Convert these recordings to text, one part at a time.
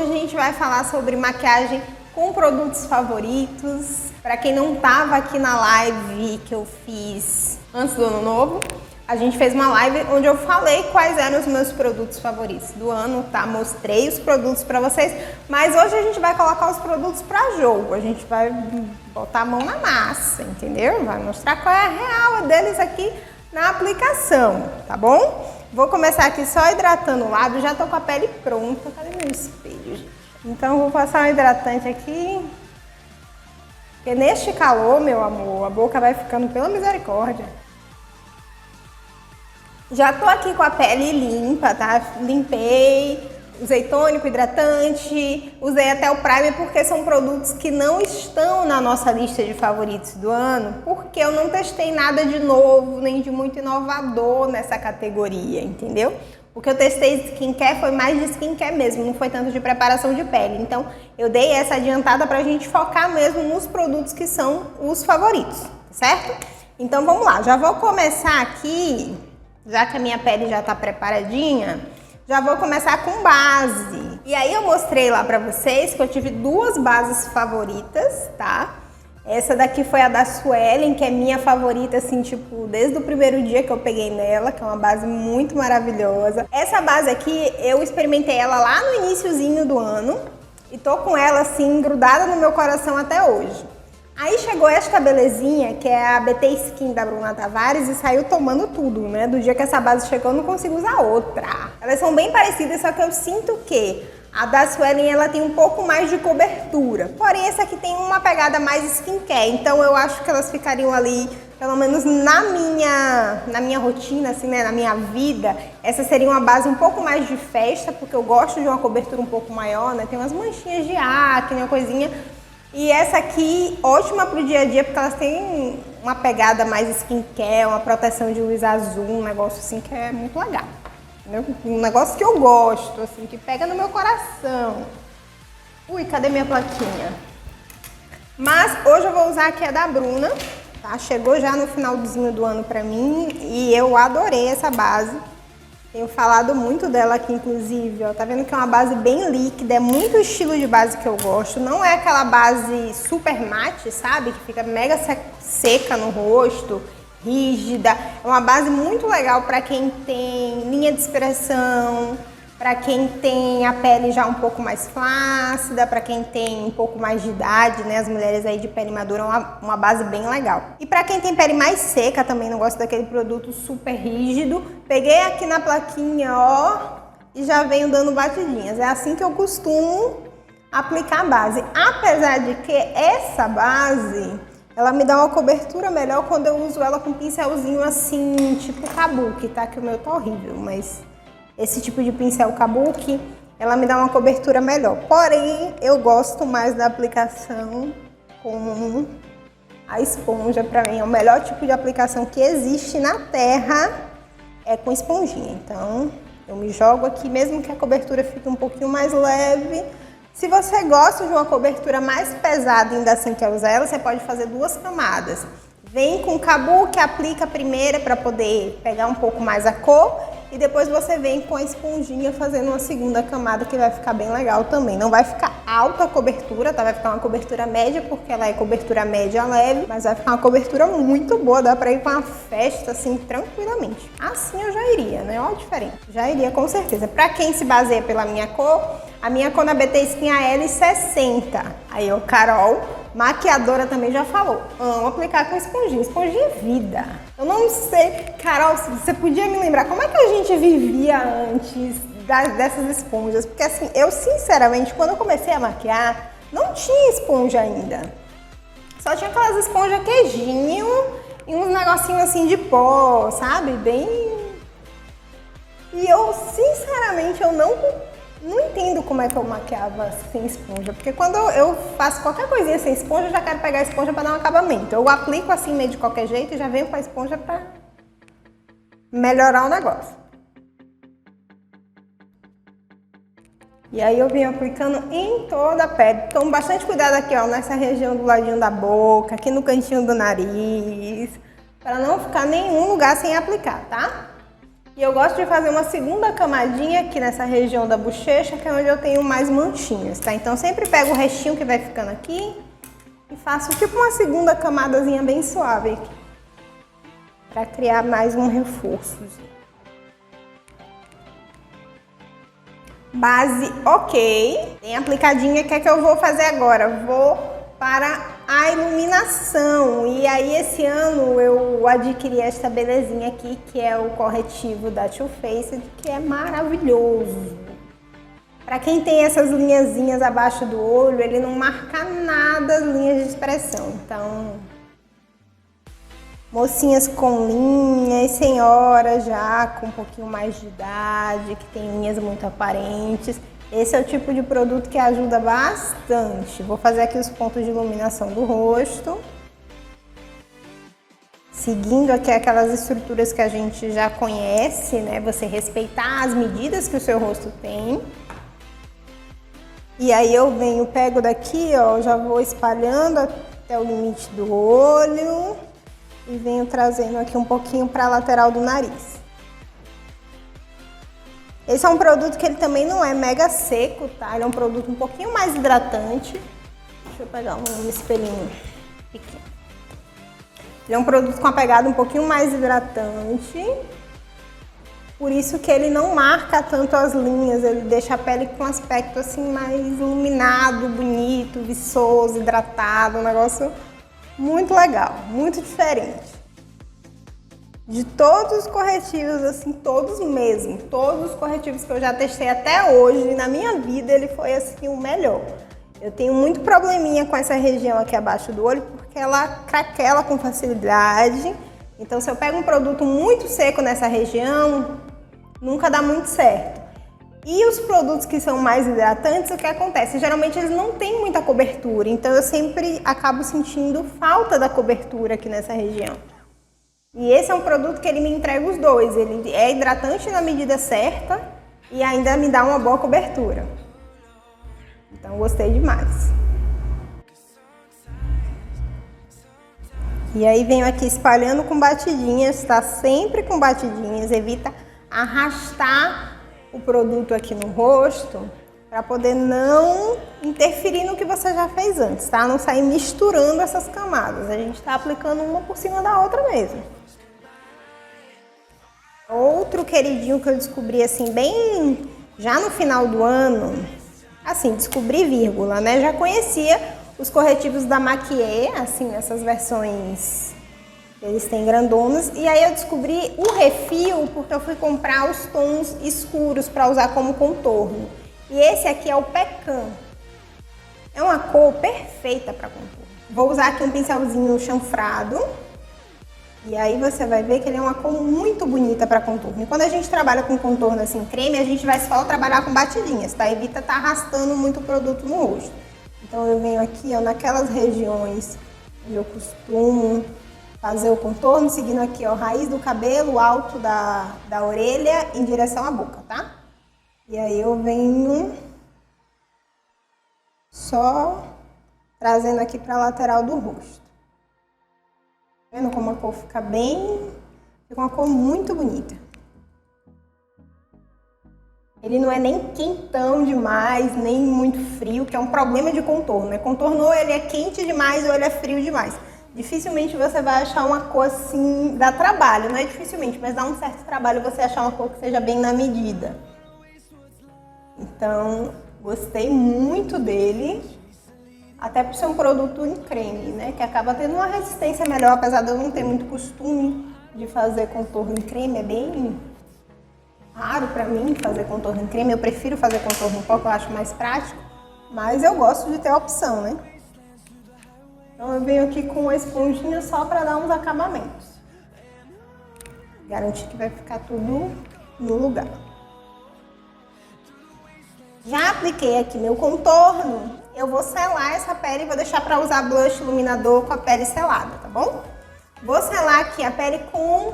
a gente vai falar sobre maquiagem com produtos favoritos. Para quem não estava aqui na live que eu fiz antes do ano novo, a gente fez uma live onde eu falei quais eram os meus produtos favoritos do ano, tá? Mostrei os produtos para vocês, mas hoje a gente vai colocar os produtos para jogo. A gente vai botar a mão na massa, entendeu? Vai mostrar qual é a real deles aqui na aplicação, tá bom? Vou começar aqui só hidratando o lábio, já tô com a pele pronta. Cadê meu espelho, gente? Então vou passar um hidratante aqui, porque neste calor, meu amor, a boca vai ficando pela misericórdia. Já tô aqui com a pele limpa, tá? Limpei, usei tônico, hidratante, usei até o primer, porque são produtos que não estão na nossa lista de favoritos do ano, porque eu não testei nada de novo, nem de muito inovador nessa categoria, entendeu? O que eu testei skincare foi mais de skincare mesmo, não foi tanto de preparação de pele. Então, eu dei essa adiantada pra gente focar mesmo nos produtos que são os favoritos, certo? Então, vamos lá. Já vou começar aqui, já que a minha pele já tá preparadinha, já vou começar com base. E aí eu mostrei lá pra vocês que eu tive duas bases favoritas, tá? Essa daqui foi a da Suelen, que é minha favorita, assim, tipo, desde o primeiro dia que eu peguei nela, que é uma base muito maravilhosa. Essa base aqui, eu experimentei ela lá no iniciozinho do ano e tô com ela, assim, grudada no meu coração até hoje. Aí chegou esta belezinha, que é a BT Skin da Bruna Tavares, e saiu tomando tudo, né? Do dia que essa base chegou, eu não consigo usar outra. Elas são bem parecidas, só que eu sinto que a da Suelen, ela tem um pouco mais de cobertura. Porém, essa aqui tem uma pegada mais skincare. Então, eu acho que elas ficariam ali, pelo menos na minha rotina, assim, né? Na minha vida. Essa seria uma base um pouco mais de festa, porque eu gosto de uma cobertura um pouco maior, né? Tem umas manchinhas de acne, uma coisinha. E essa aqui, ótima pro dia a dia, porque elas têm uma pegada mais skincare, uma proteção de luz azul, um negócio assim que é muito legal. Um negócio que eu gosto, assim, que pega no meu coração. Ui, cadê minha plaquinha? Mas hoje eu vou usar aqui a da Bruna, tá? Chegou já no finalzinho do ano pra mim e eu adorei essa base. Tenho falado muito dela aqui, inclusive, ó. Tá vendo que é uma base bem líquida, é muito o estilo de base que eu gosto. Não é aquela base super mate, sabe? Que fica mega seca no rosto, rígida. É uma base muito legal para quem tem linha de expressão, para quem tem a pele já um pouco mais flácida, para quem tem um pouco mais de idade, né? As mulheres aí de pele madura é uma base bem legal. E para quem tem pele mais seca, também não gosta daquele produto super rígido, peguei aqui na plaquinha, ó, e já venho dando batidinhas. É assim que eu costumo aplicar a base. Apesar de que essa base, ela me dá uma cobertura melhor quando eu uso ela com um pincelzinho assim, tipo kabuki, tá? Que o meu tá horrível, mas esse tipo de pincel kabuki, ela me dá uma cobertura melhor. Porém, eu gosto mais da aplicação com a esponja. Pra mim, é o melhor tipo de aplicação que existe na Terra, é com esponjinha. Então, eu me jogo aqui, mesmo que a cobertura fique um pouquinho mais leve. Se você gosta de uma cobertura mais pesada e ainda assim quer usar ela, você pode fazer duas camadas. Vem com o kabuki, aplica a primeira para poder pegar um pouco mais a cor e depois você vem com a esponjinha fazendo uma segunda camada que vai ficar bem legal também. Não vai ficar alta a cobertura, tá? Vai ficar uma cobertura média porque ela é cobertura média leve, mas vai ficar uma cobertura muito boa, dá pra ir pra uma festa assim tranquilamente. Assim eu já iria, né? Olha a diferença. Já iria com certeza. Pra quem se baseia pela minha cor, a minha cor na BT Skin é a L60. Aí eu, Carol, maquiadora, também já falou, amo aplicar com esponjinha, esponjinha é vida. Eu não sei, Carol, você podia me lembrar como é que a gente vivia antes dessas esponjas? Porque assim, eu sinceramente, quando eu comecei a maquiar, não tinha esponja ainda. Só tinha aquelas esponjas queijinho e uns negocinhos assim de pó, sabe? Bem... E eu, sinceramente, eu não entendo como é que eu maquiava sem esponja, porque quando eu faço qualquer coisinha sem esponja, eu já quero pegar a esponja para dar um acabamento. Eu aplico assim meio de qualquer jeito e já venho com a esponja para melhorar o negócio. E aí eu vim aplicando em toda a pele. Tome bastante cuidado aqui, ó, nessa região do ladinho da boca, aqui no cantinho do nariz, para não ficar nenhum lugar sem aplicar, tá? E eu gosto de fazer uma segunda camadinha aqui nessa região da bochecha, que é onde eu tenho mais manchinhas, tá? Então sempre pego o restinho que vai ficando aqui e faço tipo uma segunda camadazinha bem suave aqui, pra criar mais um reforço. Base ok, bem aplicadinha. O que é que eu vou fazer agora? Vou para a iluminação. E aí esse ano eu adquiri esta belezinha aqui, que é o corretivo da Too Faced, que é maravilhoso. Para quem tem essas linhazinhas abaixo do olho, ele não marca nada as linhas de expressão. Então, mocinhas com linhas, senhoras já com um pouquinho mais de idade, que tem linhas muito aparentes, esse é o tipo de produto que ajuda bastante. Vou fazer aqui os pontos de iluminação do rosto, seguindo aqui aquelas estruturas que a gente já conhece, né? Você respeitar as medidas que o seu rosto tem. E aí eu venho, pego daqui, ó, já vou espalhando até o limite do olho e venho trazendo aqui um pouquinho para a lateral do nariz. Esse é um produto que ele também não é mega seco, tá? Ele é um produto um pouquinho mais hidratante. Deixa eu pegar um espelhinho pequeno. Ele é um produto com a pegada um pouquinho mais hidratante. Por isso que ele não marca tanto as linhas, ele deixa a pele com um aspecto assim mais iluminado, bonito, viçoso, hidratado, um negócio muito legal, muito diferente. De todos os corretivos, assim, todos mesmo, todos os corretivos que eu já testei até hoje, na minha vida, ele foi assim o melhor. Eu tenho muito probleminha com essa região aqui abaixo do olho, porque ela craquela com facilidade. Então, se eu pego um produto muito seco nessa região, nunca dá muito certo. E os produtos que são mais hidratantes, o que acontece? Geralmente eles não têm muita cobertura, então eu sempre acabo sentindo falta da cobertura aqui nessa região. E esse é um produto que ele me entrega os dois, ele é hidratante na medida certa e ainda me dá uma boa cobertura. Então gostei demais. E aí venho aqui espalhando com batidinhas, tá? Sempre com batidinhas, evita arrastar o produto aqui no rosto para poder não interferir no que você já fez antes, tá? Não sair misturando essas camadas, a gente tá aplicando uma por cima da outra mesmo. Outro queridinho que eu descobri assim bem já no final do ano, assim, descobri vírgula, né? Já conhecia os corretivos da Maquier, assim, essas versões eles têm grandonas, e aí eu descobri o refil porque eu fui comprar os tons escuros para usar como contorno. E esse aqui é o Pecan. É uma cor perfeita para contorno. Vou usar aqui um pincelzinho chanfrado. E aí você vai ver que ele é uma cor muito bonita para contorno. E quando a gente trabalha com contorno assim creme, a gente vai só trabalhar com batidinhas, tá? Evita estar arrastando muito o produto no rosto. Então eu venho aqui, ó, naquelas regiões onde eu costumo fazer o contorno, seguindo aqui, ó, raiz do cabelo, alto da orelha em direção à boca, tá? E aí eu venho só trazendo aqui para a lateral do rosto. Vendo como a cor fica bem, fica uma cor muito bonita. Ele não é nem quentão demais, nem muito frio, que é um problema de contorno, né? Contorno ou ele é quente demais ou ele é frio demais. Dificilmente você vai achar uma cor assim, dá trabalho, não é dificilmente, mas dá um certo trabalho você achar uma cor que seja bem na medida. Então, gostei muito dele. Até por ser um produto em creme, né? Que acaba tendo uma resistência melhor, apesar de eu não ter muito costume de fazer contorno em creme. É bem raro pra mim fazer contorno em creme. Eu prefiro fazer contorno em pó, que eu acho mais prático. Mas eu gosto de ter a opção, né? Então eu venho aqui com uma esponjinha só pra dar uns acabamentos. Garantir que vai ficar tudo no lugar. Já apliquei aqui meu contorno. Eu vou selar essa pele e vou deixar para usar blush iluminador com a pele selada, tá bom? Vou selar aqui a pele com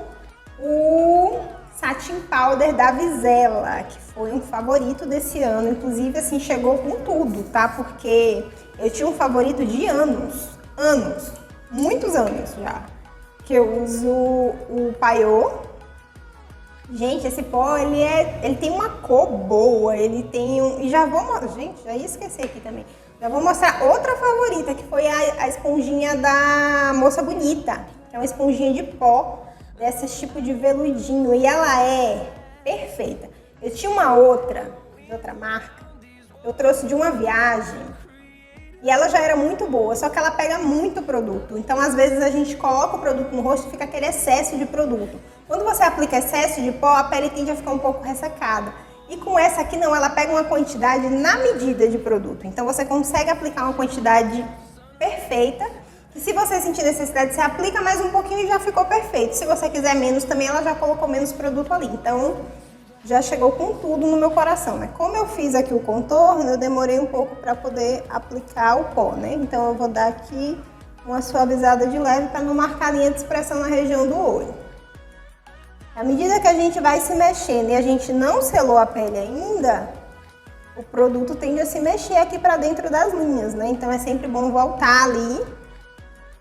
o Satin Powder da Vizela, que foi um favorito desse ano. Inclusive, assim, chegou com tudo, tá? Porque eu tinha um favorito de anos, muitos anos já. Que eu uso o Payot. Gente, esse pó, ele tem uma cor boa, ele tem um... E já vou... Gente, já ia esquecer aqui também. Já vou mostrar outra favorita, que foi a esponjinha da Moça Bonita. Que é uma esponjinha de pó, desse tipo de veludinho. E ela é perfeita. Eu tinha uma outra, de outra marca. Eu trouxe de uma viagem. E ela já era muito boa, só que ela pega muito produto. Então, às vezes, a gente coloca o produto no rosto e fica aquele excesso de produto. Quando você aplica excesso de pó, a pele tende a ficar um pouco ressecada. E com essa aqui não, ela pega uma quantidade na medida de produto. Então, você consegue aplicar uma quantidade perfeita. E se você sentir necessidade, você aplica mais um pouquinho e já ficou perfeito. Se você quiser menos também, ela já colocou menos produto ali. Então, já chegou com tudo no meu coração, né? Como eu fiz aqui o contorno, eu demorei um pouco para poder aplicar o pó, né? Então eu vou dar aqui uma suavizada de leve para não marcar linha de expressão na região do olho. À medida que a gente vai se mexendo e a gente não selou a pele ainda, o produto tende a se mexer aqui para dentro das linhas, né? Então é sempre bom voltar ali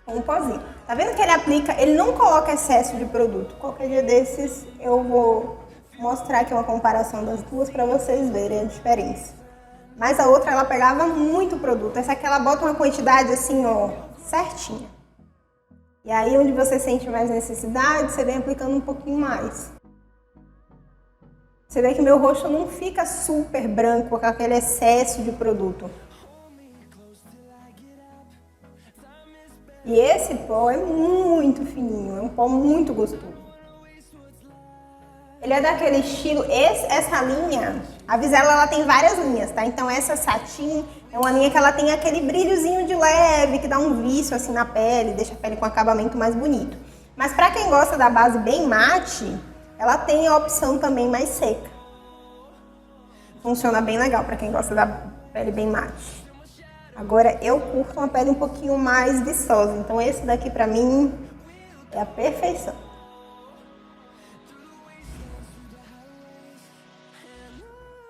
com o pozinho. Tá vendo que ele aplica, ele não coloca excesso de produto. Qualquer dia desses eu vou mostrar aqui uma comparação das duas para vocês verem a diferença. Mas a outra, ela pegava muito produto. Essa aqui, ela bota uma quantidade assim, ó, certinha. E aí, onde você sente mais necessidade, você vem aplicando um pouquinho mais. Você vê que meu rosto não fica super branco com aquele excesso de produto. E esse pó é muito fininho, é um pó muito gostoso. Ele é daquele estilo, essa linha, a Visela ela tem várias linhas, tá? Então essa Satin é uma linha que ela tem aquele brilhozinho de leve, que dá um viço assim na pele, deixa a pele com acabamento mais bonito. Mas pra quem gosta da base bem mate, ela tem a opção também mais seca. Funciona bem legal pra quem gosta da pele bem mate. Agora eu curto uma pele um pouquinho mais viçosa, então esse daqui pra mim é a perfeição.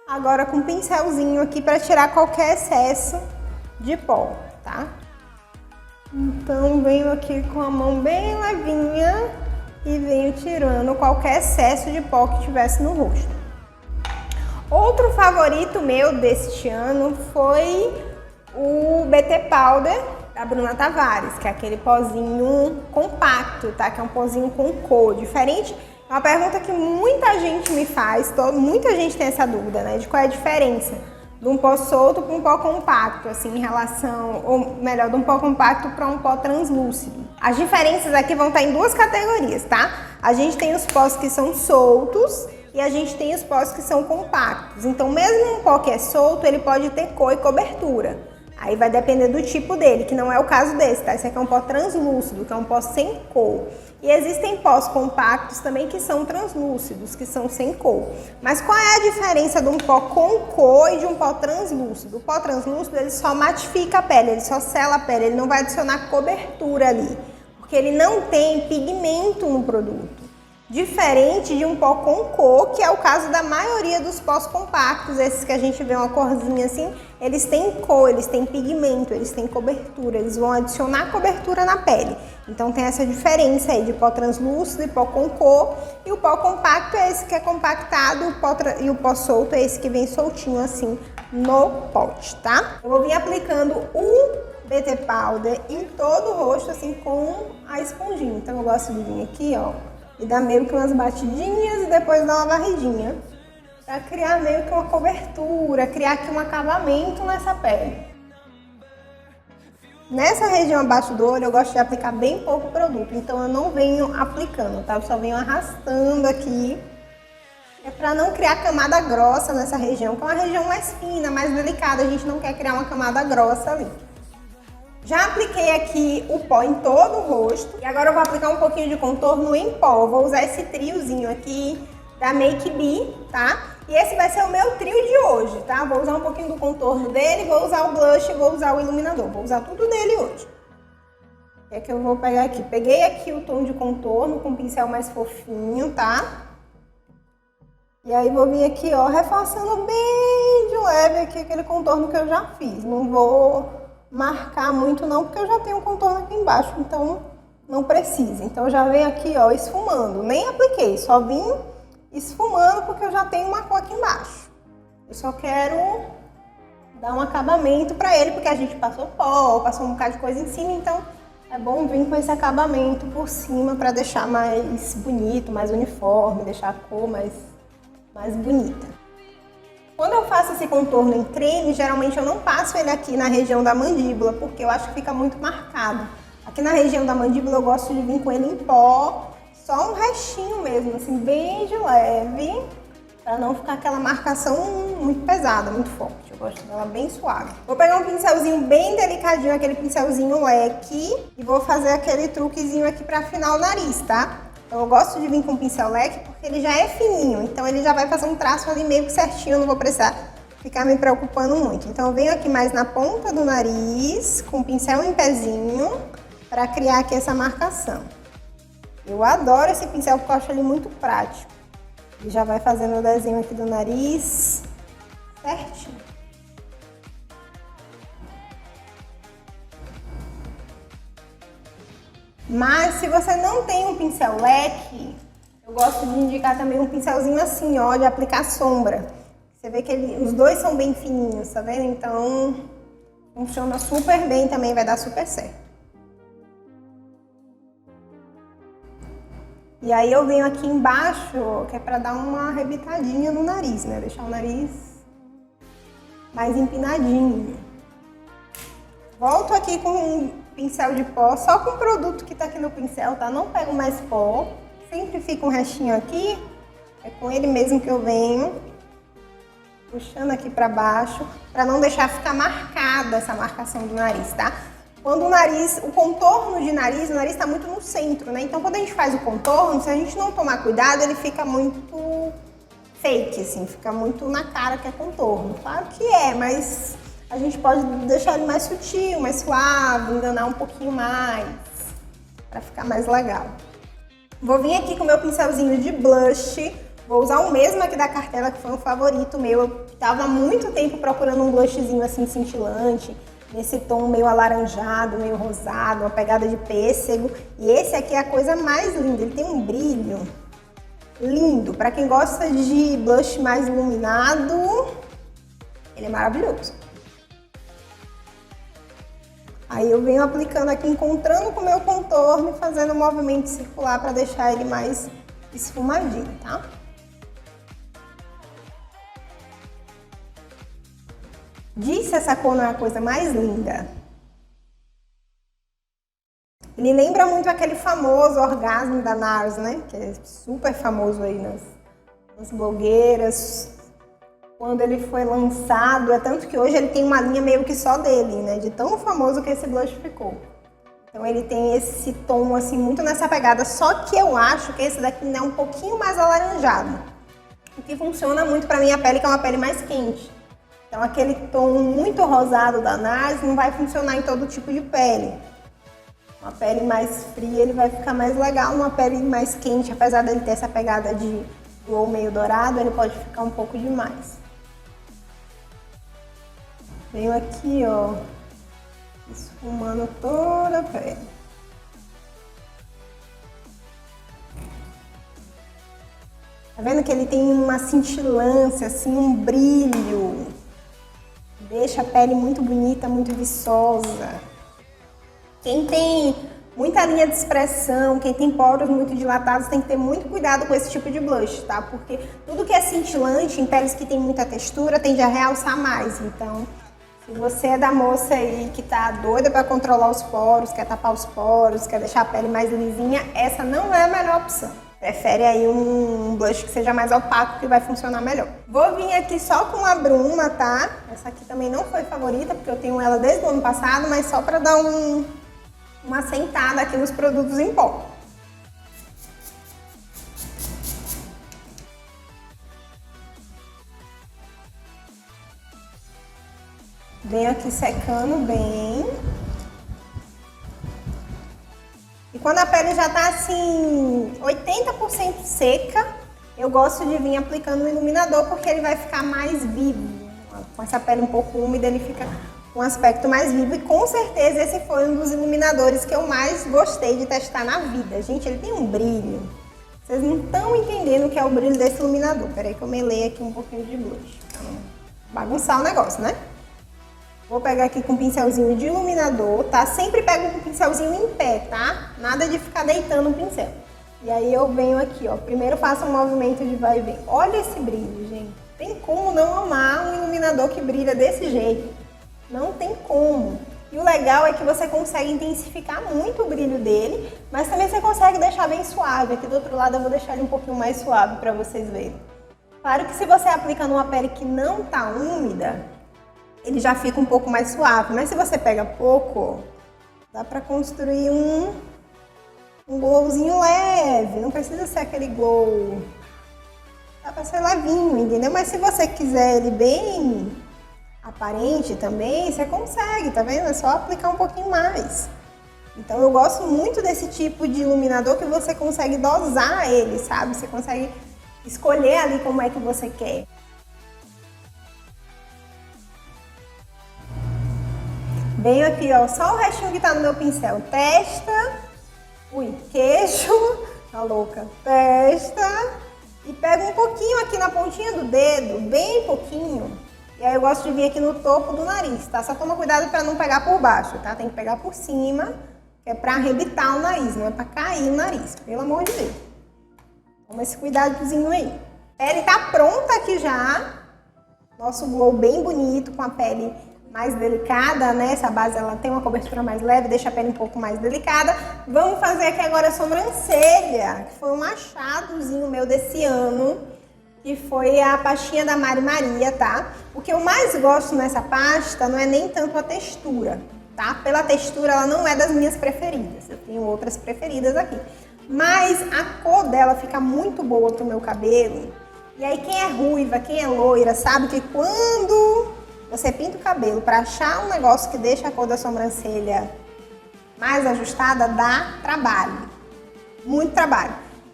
Agora com um pincelzinho aqui para tirar qualquer excesso de pó, tá? Então venho aqui com a mão bem levinha e venho tirando qualquer excesso de pó que tivesse no rosto. Outro favorito meu deste ano foi o BT Powder da Bruna Tavares, que é aquele pozinho compacto, tá? Que é um pozinho com cor, diferente. É uma pergunta que muita gente me faz, muita gente tem essa dúvida, né? De qual é a diferença de um pó solto para um pó compacto, assim, em relação, ou melhor, de um pó compacto para um pó translúcido. As diferenças aqui vão estar em duas categorias, tá? A gente tem os pós que são soltos e a gente tem os pós que são compactos. Então, mesmo um pó que é solto, ele pode ter cor e cobertura. Aí vai depender do tipo dele, que não é o caso desse, tá? Esse aqui é um pó translúcido, que é um pó sem cor. E existem pós compactos também que são translúcidos, que são sem cor. Mas qual é a diferença de um pó com cor e de um pó translúcido? O pó translúcido, ele só matifica a pele, ele só sela a pele, ele não vai adicionar cobertura ali, porque ele não tem pigmento no produto. Diferente de um pó com cor, que é o caso da maioria dos pós compactos, esses que a gente vê uma corzinha assim, eles têm cor, eles têm pigmento, eles têm cobertura, eles vão adicionar cobertura na pele. Então tem essa diferença aí de pó translúcido e pó com cor, e o pó compacto é esse que é compactado, e o pó solto é esse que vem soltinho assim no pote, tá? Eu vou vir aplicando o BT Powder em todo o rosto assim com a esponjinha, então eu gosto de vir aqui, ó, e dar meio que umas batidinhas e depois dar uma varridinha. Pra criar meio que uma cobertura, criar aqui um acabamento nessa pele. Nessa região abaixo do olho eu gosto de aplicar bem pouco produto, então eu não venho aplicando, tá? Eu só venho arrastando aqui. É pra não criar camada grossa nessa região, que é uma região mais fina, mais delicada, a gente não quer criar uma camada grossa ali. Já apliquei aqui o pó em todo o rosto e agora eu vou aplicar um pouquinho de contorno em pó. Eu vou usar esse triozinho aqui da Make Be, tá? E esse vai ser o meu trio de hoje, tá? Vou usar um pouquinho do contorno dele, vou usar o blush e vou usar o iluminador. Vou usar tudo dele hoje. O que é que eu vou pegar aqui? Peguei aqui o tom de contorno com um pincel mais fofinho, tá? E aí vou vir aqui, ó, reforçando bem de leve aqui aquele contorno que eu já fiz. Não vou marcar muito não, porque eu já tenho um contorno aqui embaixo, então não precisa. Então já venho aqui, ó, esfumando. Nem apliquei, só vim esfumando porque eu já tenho uma cor aqui embaixo. Eu só quero dar um acabamento pra ele, porque a gente passou pó, passou um bocado de coisa em cima, então é bom vir com esse acabamento por cima pra deixar mais bonito, mais uniforme, deixar a cor mais bonita. Quando eu faço esse contorno em creme, geralmente eu não passo ele aqui na região da mandíbula, porque eu acho que fica muito marcado. Aqui na região da mandíbula eu gosto de vir com ele em pó, só um restinho mesmo, assim, bem de leve, para não ficar aquela marcação muito pesada, muito forte. Eu gosto dela bem suave. Vou pegar um pincelzinho bem delicadinho, aquele pincelzinho leque, e vou fazer aquele truquezinho aqui para afinar o nariz, tá? Então eu gosto de vir com o pincel leque porque ele já é fininho, então ele já vai fazer um traço ali meio que certinho, eu não vou precisar ficar me preocupando muito. Então eu venho aqui mais na ponta do nariz, com o pincel em pezinho, para criar aqui essa marcação. Eu adoro esse pincel porque eu acho ele muito prático. Ele já vai fazendo o desenho aqui do nariz certinho. Mas se você não tem um pincel leque, eu gosto de indicar também um pincelzinho assim, ó, de aplicar sombra. Você vê que os dois são bem fininhos, tá vendo? Então funciona super bem também, vai dar super certo. E aí eu venho aqui embaixo, que é pra dar uma arrebitadinha no nariz, né? Deixar o nariz mais empinadinho. Volto aqui com um pincel de pó, só com o produto que tá aqui no pincel, tá? Não pego mais pó, sempre fica um restinho aqui, é com ele mesmo que eu venho, puxando aqui pra baixo, pra não deixar ficar marcada essa marcação do nariz, tá? Quando o contorno de nariz, o nariz tá muito no centro, né? Então quando a gente faz o contorno, se a gente não tomar cuidado, ele fica muito fake, assim, fica muito na cara que é contorno. Claro que é, mas a gente pode deixar ele mais sutil, mais suave, enganar um pouquinho mais, pra ficar mais legal. Vou vir aqui com o meu pincelzinho de blush, vou usar o mesmo aqui da Cartela, que foi um favorito meu. Eu tava há muito tempo procurando um blushzinho assim cintilante, nesse tom meio alaranjado, meio rosado, uma pegada de pêssego. E esse aqui é a coisa mais linda, ele tem um brilho lindo. Pra quem gosta de blush mais iluminado, ele é maravilhoso. Aí eu venho aplicando aqui, encontrando com o meu contorno e fazendo um movimento circular para deixar ele mais esfumadinho, tá? Disse essa cor não é a coisa mais linda? Ele lembra muito aquele famoso Orgasmo da NARS, né? Que é super famoso aí nas blogueiras. Quando ele foi lançado, é tanto que hoje ele tem uma linha meio que só dele, né? De tão famoso que esse blush ficou. Então ele tem esse tom assim, muito nessa pegada, só que eu acho que esse daqui ainda é um pouquinho mais alaranjado. O que funciona muito pra minha pele, que é uma pele mais quente. Então aquele tom muito rosado da NARS não vai funcionar em todo tipo de pele. Uma pele mais fria ele vai ficar mais legal, uma pele mais quente, apesar dele ter essa pegada de glow meio dourado, ele pode ficar um pouco demais. Venho aqui, ó, esfumando toda a pele. Tá vendo que ele tem uma cintilância, assim, um brilho. Deixa a pele muito bonita, muito viçosa. Quem tem muita linha de expressão, quem tem poros muito dilatados, tem que ter muito cuidado com esse tipo de blush, tá? Porque tudo que é cintilante, em peles que tem muita textura, tende a realçar mais. Então, se você é da moça aí que tá doida pra controlar os poros, quer tapar os poros, quer deixar a pele mais lisinha, essa não é a melhor opção. Prefere aí um blush que seja mais opaco, que vai funcionar melhor. Vou vir aqui só com a bruma, tá? Essa aqui também não foi favorita, porque eu tenho ela desde o ano passado, mas só pra dar uma sentada aqui nos produtos em pó. Venho aqui secando bem. E quando a pele já tá assim, 80% seca, eu gosto de vir aplicando o iluminador, porque ele vai ficar mais vivo. Com essa pele um pouco úmida, ele fica com um aspecto mais vivo. E com certeza esse foi um dos iluminadores que eu mais gostei de testar na vida. Gente, ele tem um brilho. Vocês não estão entendendo o que é o brilho desse iluminador. Peraí que eu melei aqui um pouquinho de blush. Pra não bagunçar o negócio, né? Vou pegar aqui com um pincelzinho de iluminador, tá? Sempre pego com um pincelzinho em pé, tá? Nada de ficar deitando o pincel. E aí eu venho aqui, ó. Primeiro faço um movimento de vai e vem. Olha esse brilho, gente. Tem como não amar um iluminador que brilha desse jeito? Não tem como. E o legal é que você consegue intensificar muito o brilho dele, mas também você consegue deixar bem suave. Aqui do outro lado eu vou deixar ele um pouquinho mais suave para vocês verem. Claro que se você aplica numa pele que não tá úmida, ele já fica um pouco mais suave. Mas se você pega pouco, dá para construir um glowzinho leve. Não precisa ser aquele glow. Dá para ser levinho, entendeu? Mas se você quiser ele bem aparente também, você consegue, tá vendo? É só aplicar um pouquinho mais. Então eu gosto muito desse tipo de iluminador que você consegue dosar ele, sabe? Você consegue escolher ali como é que você quer. Venho aqui, ó, só o restinho que tá no meu pincel. Testa, queixo, tá louca, testa. E pego um pouquinho aqui na pontinha do dedo, bem pouquinho. E aí eu gosto de vir aqui no topo do nariz, tá? Só toma cuidado para não pegar por baixo, tá? Tem que pegar por cima, que é para arrebitar o nariz, não é para cair o nariz, pelo amor de Deus. Toma esse cuidadozinho aí. A pele tá pronta aqui já. Nosso glow bem bonito, com a pele mais delicada, né? Essa base ela tem uma cobertura mais leve, deixa a pele um pouco mais delicada. Vamos fazer aqui agora a sobrancelha, que foi um achadozinho meu desse ano, que foi a pastinha da Mari Maria, tá? O que eu mais gosto nessa pasta não é nem tanto a textura, tá? Pela textura ela não é das minhas preferidas, eu tenho outras preferidas aqui. Mas a cor dela fica muito boa pro meu cabelo. E aí quem é ruiva, quem é loira, sabe que quando você pinta o cabelo para achar um negócio que deixa a cor da sobrancelha mais ajustada, dá trabalho, muito trabalho.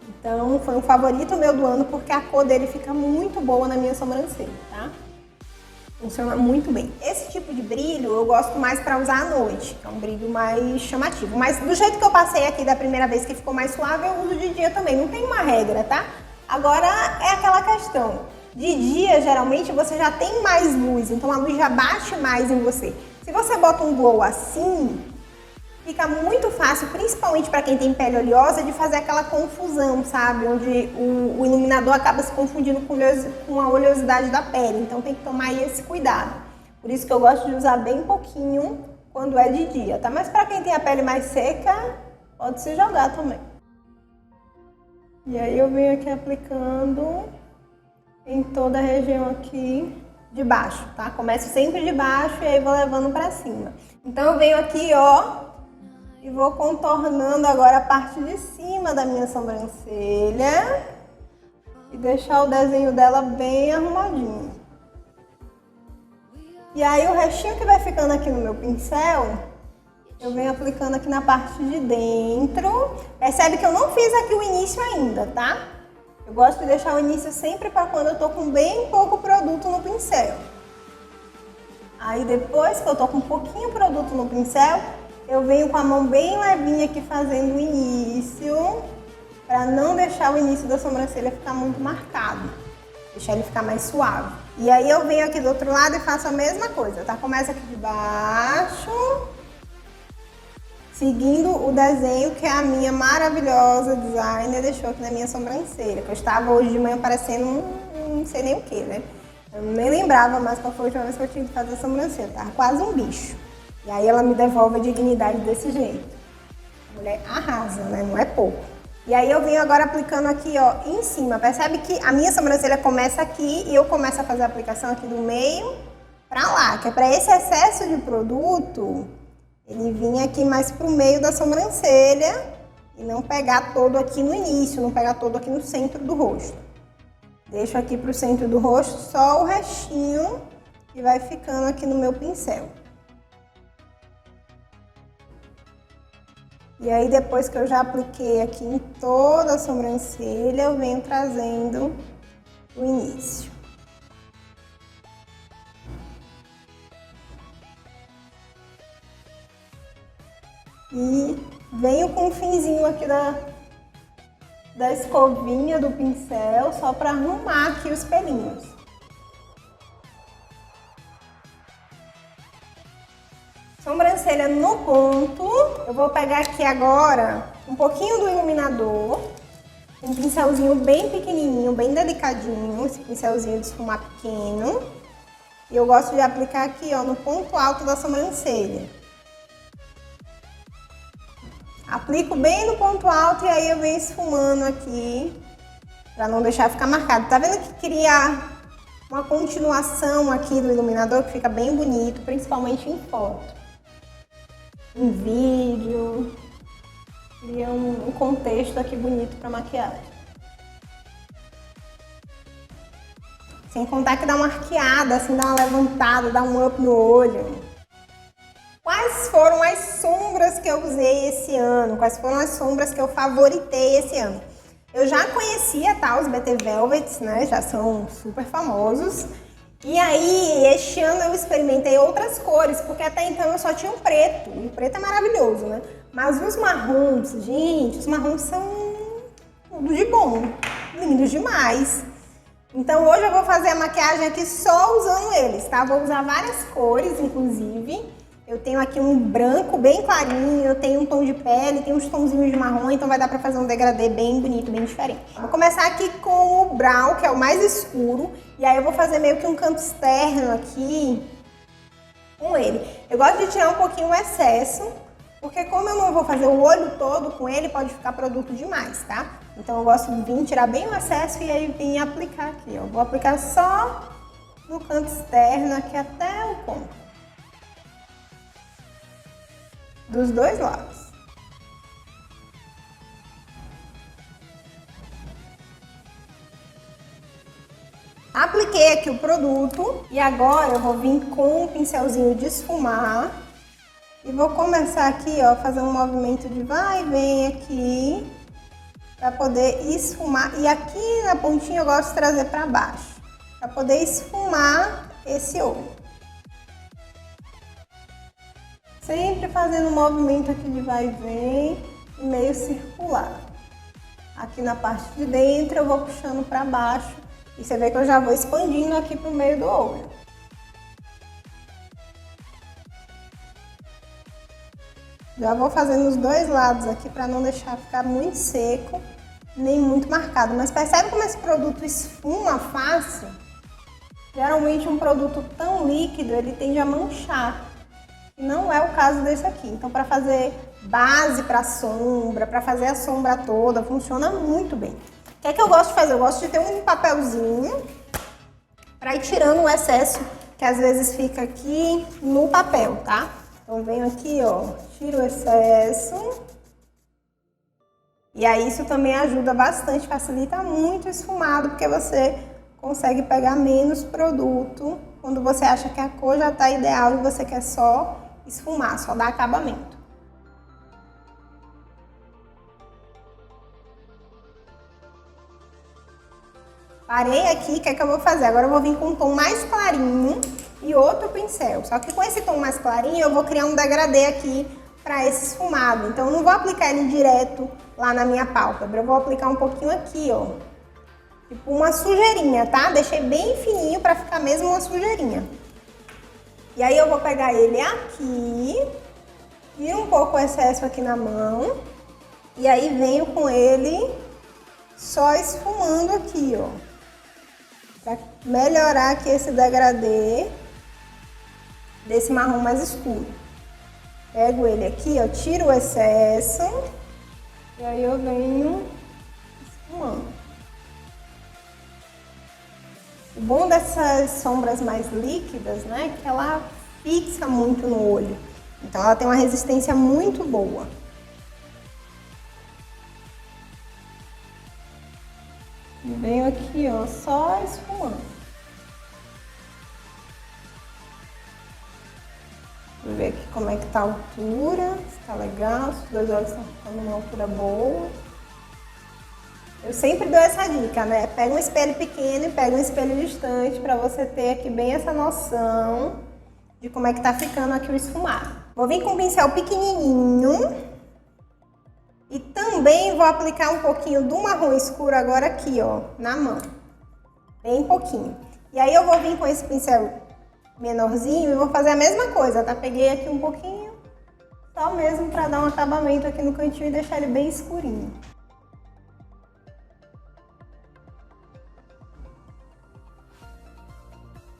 Então foi um favorito meu do ano porque a cor dele fica muito boa na minha sobrancelha, tá? Funciona muito bem. Esse tipo de brilho eu gosto mais para usar à noite, que é um brilho mais chamativo. Mas do jeito que eu passei aqui da primeira vez que ficou mais suave, eu uso de dia também, não tem uma regra, tá? Agora é aquela questão, de dia geralmente você já tem mais luz, então a luz já bate mais em você. Se você bota um glow assim, fica muito fácil, principalmente para quem tem pele oleosa, de fazer aquela confusão, sabe? Onde o iluminador acaba se confundindo com a oleosidade da pele. Então tem que tomar aí esse cuidado. Por isso que eu gosto de usar bem pouquinho quando é de dia, tá? Mas para quem tem a pele mais seca, pode se jogar também. E aí eu venho aqui aplicando em toda a região aqui de baixo, tá? Começo sempre de baixo e aí vou levando para cima. Então eu venho aqui, ó, e vou contornando agora a parte de cima da minha sobrancelha e deixar o desenho dela bem arrumadinho. E aí o restinho que vai ficando aqui no meu pincel, eu venho aplicando aqui na parte de dentro. Percebe que eu não fiz aqui o início ainda, tá? Eu gosto de deixar o início sempre para quando eu tô com bem pouco produto no pincel. Aí depois que eu tô com um pouquinho produto no pincel, eu venho com a mão bem levinha aqui fazendo o início, para não deixar o início da sobrancelha ficar muito marcado. Deixar ele ficar mais suave. E aí eu venho aqui do outro lado e faço a mesma coisa, tá? Começa aqui de baixo, seguindo o desenho que a minha maravilhosa designer deixou aqui na minha sobrancelha. Que eu estava hoje de manhã parecendo não sei nem o que, né? Eu nem lembrava mais qual foi a última vez que eu tive que fazer a sobrancelha. Tava quase um bicho. E aí ela me devolve a dignidade desse jeito. A mulher arrasa, né? Não é pouco. E aí eu venho agora aplicando aqui, ó, em cima. Percebe que a minha sobrancelha começa aqui e eu começo a fazer a aplicação aqui do meio pra lá. Que é pra esse excesso de produto, ele vir aqui mais pro meio da sobrancelha e não pegar todo aqui no início, não pegar todo aqui no centro do rosto. Deixo aqui pro centro do rosto só o restinho que vai ficando aqui no meu pincel. E aí depois que eu já apliquei aqui em toda a sobrancelha, eu venho trazendo o início. E venho com o finzinho aqui da escovinha do pincel só para arrumar aqui os pelinhos. Sobrancelha no ponto. Eu vou pegar aqui agora um pouquinho do iluminador, um pincelzinho bem pequenininho, bem delicadinho, esse pincelzinho de esfumar pequeno. E eu gosto de aplicar aqui, ó, no ponto alto da sobrancelha. Aplico bem no ponto alto e aí eu venho esfumando aqui, pra não deixar ficar marcado. Tá vendo que cria uma continuação aqui do iluminador que fica bem bonito, principalmente em foto. Em vídeo, cria um contexto aqui bonito pra maquiagem. Sem contar que dá uma arqueada, assim, dá uma levantada, dá um up no olho. Quais foram as sombras que eu usei esse ano? Quais foram as sombras que eu favoritei esse ano? Eu já conhecia, tá, os BT Velvets, né? Já são super famosos. E aí, este ano eu experimentei outras cores, porque até então eu só tinha o preto. E o preto é maravilhoso, né? Mas os marrons, gente, os marrons são tudo de bom. Lindos demais. Então hoje eu vou fazer a maquiagem aqui só usando eles, tá? Vou usar várias cores, inclusive. Eu tenho aqui um branco bem clarinho, eu tenho um tom de pele, tem uns tonzinhos de marrom, então vai dar pra fazer um degradê bem bonito, bem diferente. Vou começar aqui com o brown, que é o mais escuro, e aí eu vou fazer meio que um canto externo aqui com ele. Eu gosto de tirar um pouquinho o excesso, porque como eu não vou fazer o olho todo com ele, pode ficar produto demais, tá? Então eu gosto de vir tirar bem o excesso e aí vir aplicar aqui, ó. Vou aplicar só no canto externo, aqui até o ponto. Dos dois lados. Apliquei aqui o produto e agora eu vou vir com um pincelzinho de esfumar e vou começar aqui, ó, fazer um movimento de vai e vem aqui para poder esfumar. E aqui na pontinha eu gosto de trazer para baixo, para poder esfumar esse olho. Sempre fazendo um movimento aqui de vai e vem, meio circular. Aqui na parte de dentro eu vou puxando para baixo e você vê que eu já vou expandindo aqui pro meio do olho. Já vou fazendo os dois lados aqui para não deixar ficar muito seco, nem muito marcado. Mas percebe como esse produto esfuma fácil? Geralmente um produto tão líquido, ele tende a manchar. Não é o caso desse aqui. Então, para fazer base para sombra, para fazer a sombra toda, funciona muito bem. O que é que eu gosto de fazer? Eu gosto de ter um papelzinho para ir tirando o excesso que às vezes fica aqui no papel, tá? Então, venho aqui, ó, tiro o excesso. E aí, isso também ajuda bastante, facilita muito o esfumado, porque você consegue pegar menos produto quando você acha que a cor já tá ideal e você quer só esfumar, só dar acabamento. Parei aqui, o que é que eu vou fazer? Agora eu vou vir com um tom mais clarinho e outro pincel. Só que com esse tom mais clarinho eu vou criar um degradê aqui para esse esfumado. Então eu não vou aplicar ele direto lá na minha pálpebra, eu vou aplicar um pouquinho aqui, ó. Tipo uma sujeirinha, tá? Deixei bem fininho para ficar mesmo uma sujeirinha. E aí eu vou pegar ele aqui, tiro um pouco o excesso aqui na mão, e aí venho com ele só esfumando aqui, ó. Pra melhorar aqui esse degradê desse marrom mais escuro. Pego ele aqui, ó, tiro o excesso, e aí eu venho esfumando. O bom dessas sombras mais líquidas, né, é que ela fixa muito no olho. Então ela tem uma resistência muito boa. E venho aqui, ó, só esfumando. Vou ver aqui como é que tá a altura, se tá legal, se os dois olhos estão ficando numa altura boa. Eu sempre dou essa dica, né? Pega um espelho pequeno e pega um espelho distante para você ter aqui bem essa noção de como é que tá ficando aqui o esfumado. Vou vir com um pincel pequenininho e também também vou aplicar um pouquinho do marrom escuro agora aqui, ó, na mão. Bem pouquinho. E aí eu vou vir com esse pincel menorzinho e vou fazer a mesma coisa, tá? Peguei aqui um pouquinho, só mesmo pra dar um acabamento aqui no cantinho e deixar ele bem escurinho.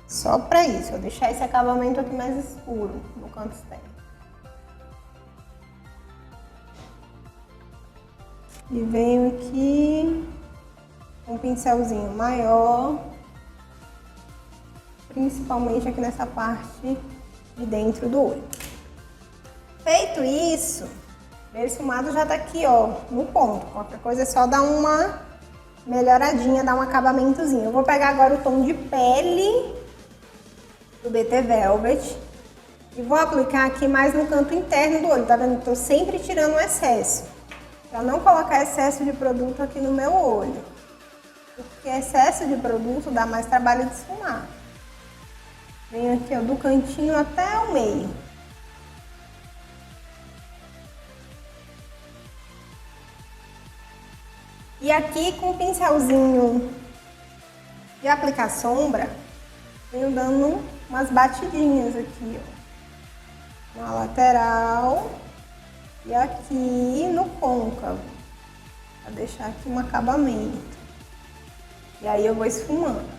Só pra isso, vou deixar esse acabamento aqui mais escuro no canto externo. E venho aqui com um pincelzinho maior, principalmente aqui nessa parte de dentro do olho. Feito isso, o esfumado já tá aqui, ó, no ponto. Qualquer coisa é só dar uma melhoradinha, dar um acabamentozinho. Eu vou pegar agora o tom de pele do BT Velvet e vou aplicar aqui mais no canto interno do olho, tá vendo? Tô sempre tirando o excesso, pra não colocar excesso de produto aqui no meu olho, porque excesso de produto dá mais trabalho de esfumar. Venho aqui, ó, do cantinho até o meio. E aqui com o pincelzinho de aplicar sombra, venho dando umas batidinhas aqui, ó, na lateral e aqui no côncavo, para deixar aqui um acabamento. E aí eu vou esfumando.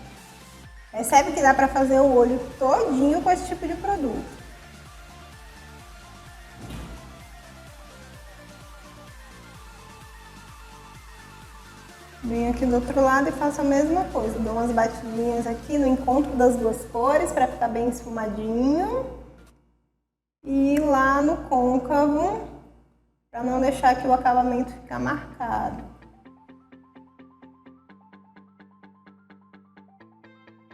Percebe que dá para fazer o olho todinho com esse tipo de produto. Venho aqui do outro lado e faço a mesma coisa. Dou umas batidinhas aqui no encontro das duas cores para ficar bem esfumadinho. E lá no côncavo, para não deixar aqui o acabamento ficar marcado.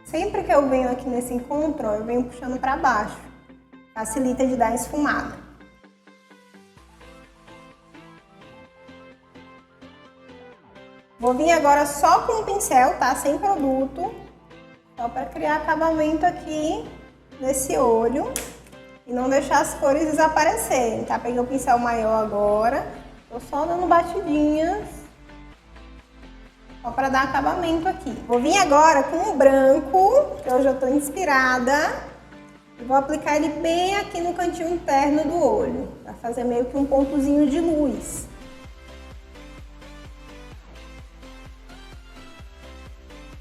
Sempre que eu venho aqui nesse encontro, ó, eu venho puxando para baixo. Facilita de dar esfumada. Vou vir agora só com o pincel, tá? Sem produto. Só para criar acabamento aqui nesse olho. E não deixar as cores desaparecerem, tá? Peguei o pincel maior agora. Tô só dando batidinhas. Só para dar acabamento aqui. Vou vir agora com o branco, que hoje eu tô inspirada. E vou aplicar ele bem aqui no cantinho interno do olho. Pra fazer meio que um pontozinho de luz.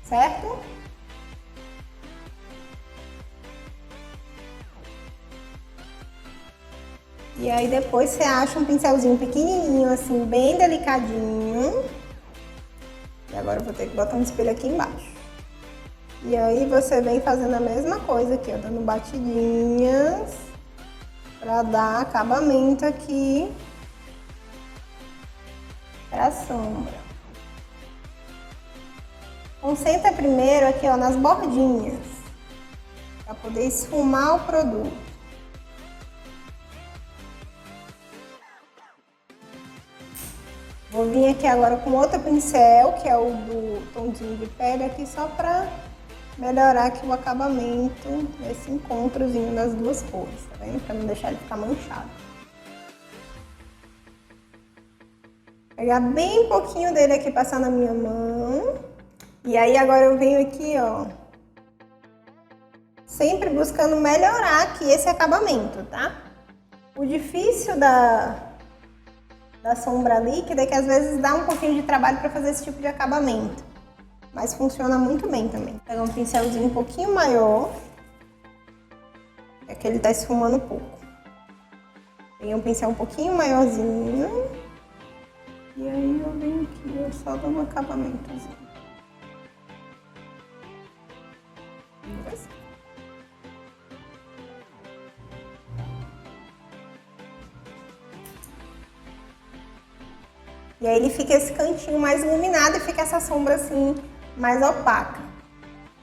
Certo? E aí depois você acha um pincelzinho pequenininho, assim, bem delicadinho. E agora eu vou ter que botar um espelho aqui embaixo. E aí você vem fazendo a mesma coisa aqui, ó, dando batidinhas pra dar acabamento aqui pra sombra. Concentra primeiro aqui, ó, nas bordinhas, para poder esfumar o produto. Vou vir aqui agora com outro pincel, que é o do tomzinho de pele, aqui só para melhorar aqui o acabamento nesse encontrozinho das duas cores, tá vendo? Para não deixar ele ficar manchado. Pegar bem pouquinho dele aqui, passar na minha mão. E aí agora eu venho aqui, ó, sempre buscando melhorar aqui esse acabamento, tá? O difícil da sombra líquida é que às vezes dá um pouquinho de trabalho para fazer esse tipo de acabamento. Mas funciona muito bem também. Vou pegar um pincelzinho um pouquinho maior, é que ele tá esfumando pouco. Peguei um pincel um pouquinho maiorzinho. E aí eu venho aqui, eu só dou um acabamentozinho. E aí ele fica esse cantinho mais iluminado e fica essa sombra assim, mais opaca.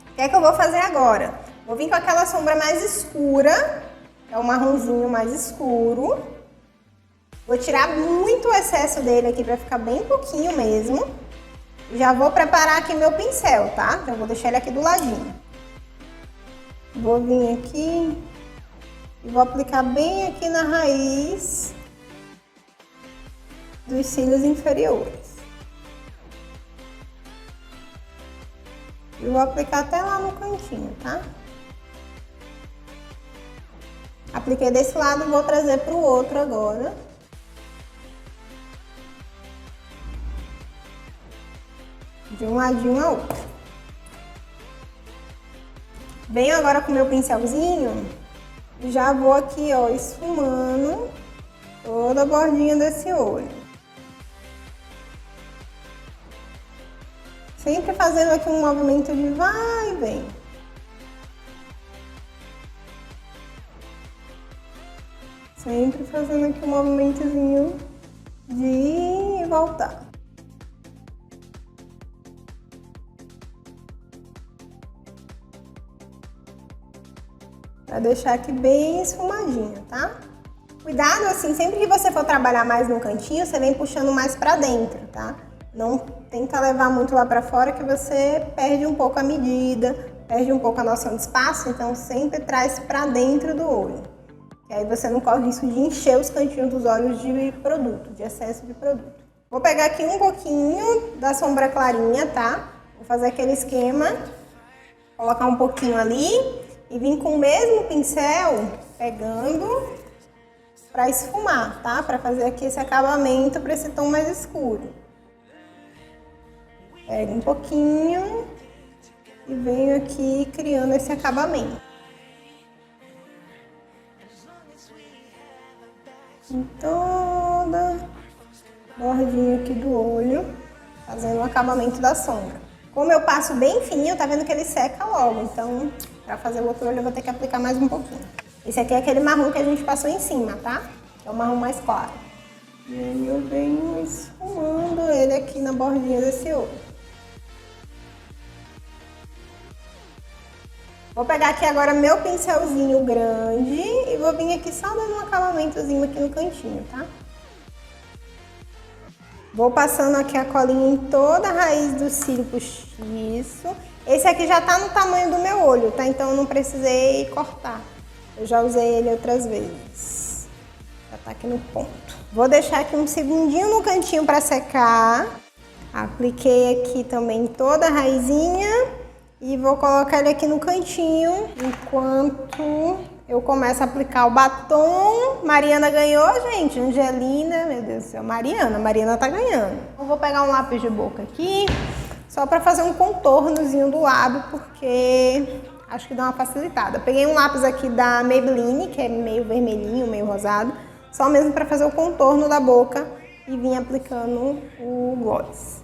O que é que eu vou fazer agora? Vou vir com aquela sombra mais escura, que é o marronzinho mais escuro. Vou tirar muito o excesso dele aqui para ficar bem pouquinho mesmo. Já vou preparar aqui meu pincel, tá? Já vou deixar ele aqui do ladinho. Vou vir aqui e vou aplicar bem aqui na raiz dos cílios inferiores. E vou aplicar até lá no cantinho, tá? Apliquei desse lado, vou trazer para o outro agora. De um ladinho ao outro. Venho agora com o meu pincelzinho e já vou aqui, ó, esfumando toda a bordinha desse olho. Sempre fazendo aqui um movimento de vai e vem. Sempre fazendo aqui um movimentozinho de ir e voltar. Pra deixar aqui bem esfumadinho, tá? Cuidado, assim, sempre que você for trabalhar mais no cantinho, você vem puxando mais pra dentro, tá? Não tenta levar muito lá pra fora que você perde um pouco a medida, perde um pouco a noção de espaço, então sempre traz pra dentro do olho. E aí você não corre o risco de encher os cantinhos dos olhos de produto, de excesso de produto. Vou pegar aqui um pouquinho da sombra clarinha, tá? Vou fazer aquele esquema, colocar um pouquinho ali e vir com o mesmo pincel pegando pra esfumar, tá? Pra fazer aqui esse acabamento para esse tom mais escuro. Pego um pouquinho e venho aqui criando esse acabamento. Em toda a bordinha aqui do olho, fazendo o acabamento da sombra. Como eu passo bem fininho, tá vendo que ele seca logo, então pra fazer o outro olho eu vou ter que aplicar mais um pouquinho. Esse aqui é aquele marrom que a gente passou em cima, tá? É o marrom mais claro. E aí eu venho esfumando ele aqui na bordinha desse olho. Vou pegar aqui agora meu pincelzinho grande e vou vir aqui só dando um acabamentozinho aqui no cantinho, tá? Vou passando aqui a colinha em toda a raiz do cílio postiço. Esse aqui já tá no tamanho do meu olho, tá? Então eu não precisei cortar. Eu já usei ele outras vezes. Já tá aqui no ponto. Vou deixar aqui um segundinho no cantinho pra secar. Apliquei aqui também toda a raizinha. E vou colocar ele aqui no cantinho, enquanto eu começo a aplicar o batom. Mariana ganhou, gente, Angelina, meu Deus do céu, Mariana tá ganhando. Eu vou pegar um lápis de boca aqui, só pra fazer um contornozinho do lábio, porque acho que dá uma facilitada. Peguei um lápis aqui da Maybelline, que é meio vermelhinho, meio rosado, só mesmo pra fazer o contorno da boca e vim aplicando o gloss.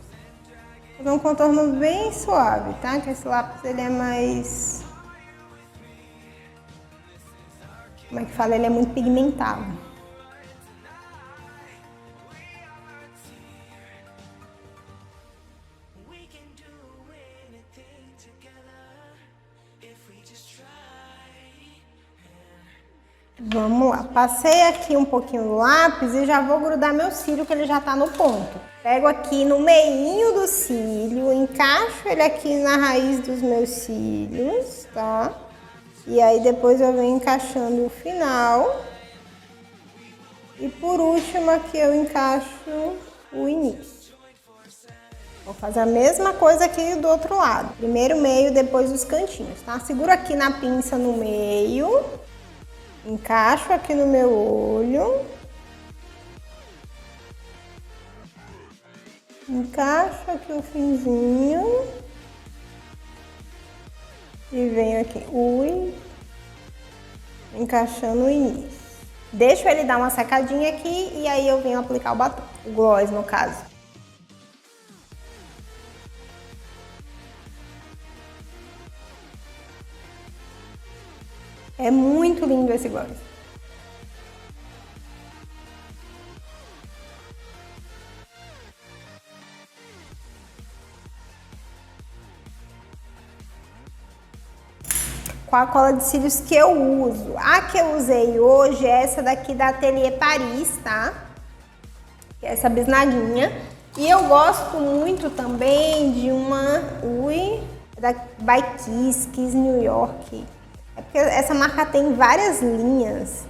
Fazer um contorno bem suave, tá? Que esse lápis ele é mais... Como é que fala? Ele é muito pigmentado. Vamos lá, passei aqui um pouquinho do lápis e já vou grudar meu cílio, que ele já tá no ponto. Pego aqui no meinho do cílio, encaixo ele aqui na raiz dos meus cílios, tá? E aí depois eu venho encaixando o final. E por último aqui eu encaixo o início. Vou fazer a mesma coisa aqui do outro lado. Primeiro o meio, depois os cantinhos, tá? Seguro aqui na pinça no meio. Encaixo aqui no meu olho. Encaixo aqui o finzinho. E venho aqui, encaixando o início. Deixo ele dar uma secadinha aqui e aí eu venho aplicar o batom, o gloss no caso. É muito lindo esse gloss. Qual a cola de cílios que eu uso? A que eu usei hoje é essa daqui da Atelier Paris, tá? Que é essa bisnaguinha. E eu gosto muito também de uma da by Kiss New York. É porque essa marca tem várias linhas.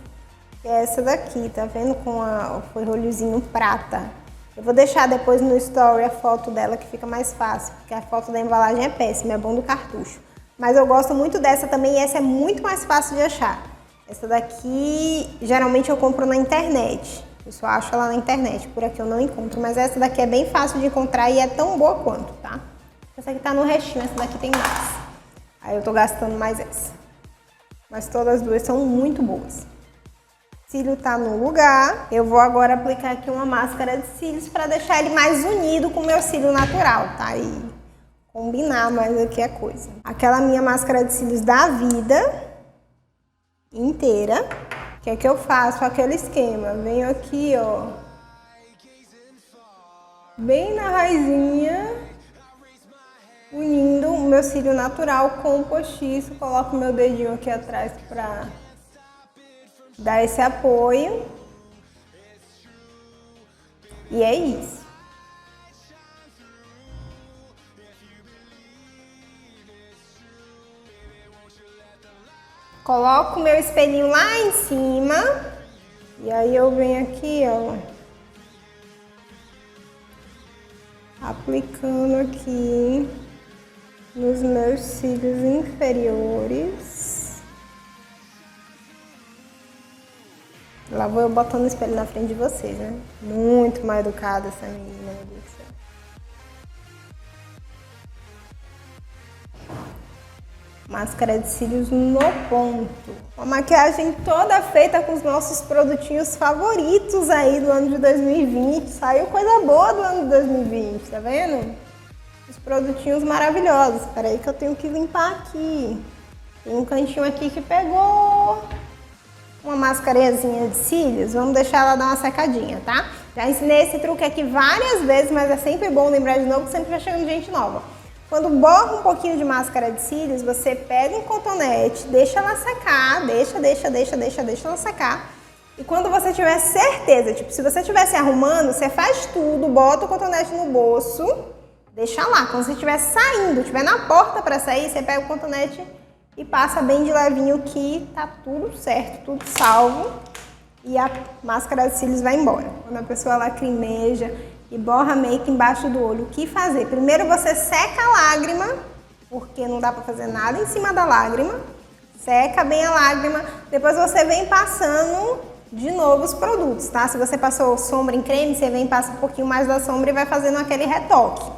Que é essa daqui, tá vendo? Com o ferrolhozinho prata. Eu vou deixar depois no story a foto dela, que fica mais fácil, porque a foto da embalagem é péssima, é bom do cartucho. Mas eu gosto muito dessa também e essa é muito mais fácil de achar. Essa daqui, geralmente eu compro na internet. Eu só acho ela na internet, por aqui eu não encontro. Mas essa daqui é bem fácil de encontrar e é tão boa quanto, tá? Essa aqui tá no restinho, essa daqui tem mais. Aí eu tô gastando mais essa. Mas todas as duas são muito boas. O cílio tá no lugar. Eu vou agora aplicar aqui uma máscara de cílios para deixar ele mais unido com o meu cílio natural, tá? E combinar mais aqui a coisa. Aquela minha máscara de cílios da vida inteira. O que eu faço? Aquele esquema. Venho aqui, ó. Bem na raizinha. Unindo o meu cílio natural com o postiço. Coloco o meu dedinho aqui atrás pra dar esse apoio. E é isso. Coloco o meu espelhinho lá em cima. E aí eu venho aqui, ó. Aplicando aqui nos meus cílios inferiores. Lá vou eu botando o espelho na frente de vocês, né? Muito mal educada essa menina, meu Deus do céu. Máscara de cílios no ponto. Uma maquiagem toda feita com os nossos produtinhos favoritos aí do ano de 2020. Saiu coisa boa do ano de 2020, tá vendo? Os produtinhos maravilhosos. Espera aí que eu tenho que limpar aqui. Tem um cantinho aqui que pegou uma mascarazinha de cílios. Vamos deixar ela dar uma secadinha, tá? Já ensinei esse truque aqui várias vezes, mas é sempre bom lembrar de novo, que sempre vai chegando gente nova. Quando borra um pouquinho de máscara de cílios, você pega um cotonete, deixa ela secar, deixa ela secar. E quando você tiver certeza, tipo, se você estiver se arrumando, você faz tudo, bota o cotonete no bolso, deixa lá. Quando você estiver saindo, estiver na porta para sair, você pega o cotonete e passa bem de levinho que tá tudo certo, tudo salvo. E a máscara de cílios vai embora. Quando a pessoa lacrimeja e borra make embaixo do olho, o que fazer? Primeiro você seca a lágrima, porque não dá pra fazer nada em cima da lágrima. Seca bem a lágrima, depois você vem passando de novo os produtos, tá? Se você passou sombra em creme, você vem, passa um pouquinho mais da sombra e vai fazendo aquele retoque.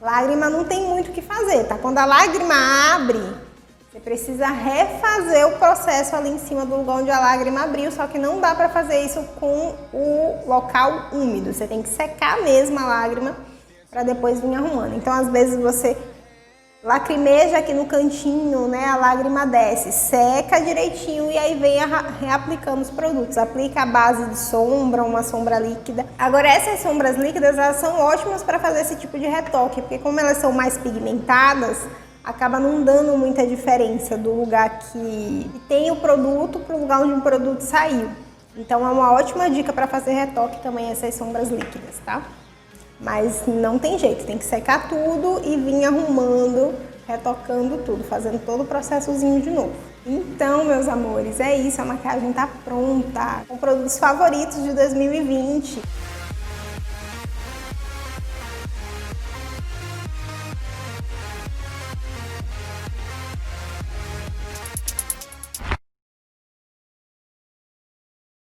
Lágrima não tem muito o que fazer, tá? Quando a lágrima abre, você precisa refazer o processo ali em cima do lugar onde a lágrima abriu, só que não dá pra fazer isso com o local úmido. Você tem que secar mesmo a lágrima pra depois vir arrumando. Então, às vezes, você lacrimeja aqui no cantinho, né? A lágrima desce, seca direitinho e aí vem reaplicando os produtos. Aplica a base de sombra, uma sombra líquida. Agora, essas sombras líquidas, elas são ótimas para fazer esse tipo de retoque, porque como elas são mais pigmentadas, acaba não dando muita diferença do lugar que tem o produto para o lugar onde o produto saiu. Então, é uma ótima dica para fazer retoque também essas sombras líquidas, tá? Mas não tem jeito, tem que secar tudo e vir arrumando, retocando tudo, fazendo todo o processozinho de novo. Então, meus amores, é isso, a maquiagem tá pronta, com produtos favoritos de 2020.